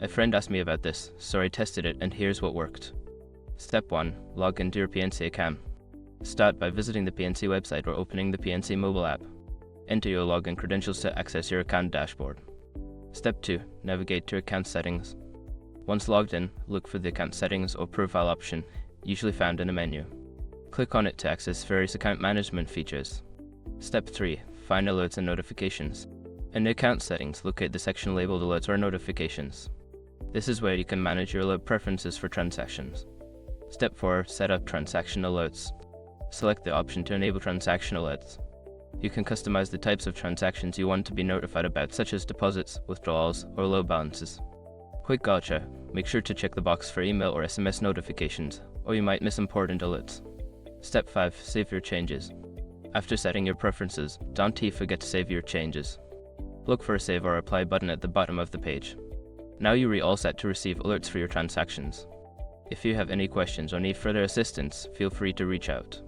A friend asked me about this, so I tested it and here's what worked. Step 1. Log into your PNC account. Start by visiting the PNC website or opening the PNC mobile app. Enter your login credentials to access your account dashboard. Step 2. Navigate to account settings. Once logged in, look for the account settings or profile option, usually found in a menu. Click on it to access various account management features. Step 3. Find alerts and notifications. In the account settings, locate the section labeled alerts or notifications. This is where you can manage your alert preferences for transactions. Step 4. Set up transaction alerts. Select the option to enable transaction alerts. You can customize the types of transactions you want to be notified about, such as deposits, withdrawals, or low balances. Quick gotcha, make sure to check the box for email or SMS notifications, or you might miss important alerts. Step 5. Save your changes. After setting your preferences, don't forget to save your changes. Look for a Save or Apply button at the bottom of the page. Now you're all set to receive alerts for your transactions. If you have any questions or need further assistance, feel free to reach out.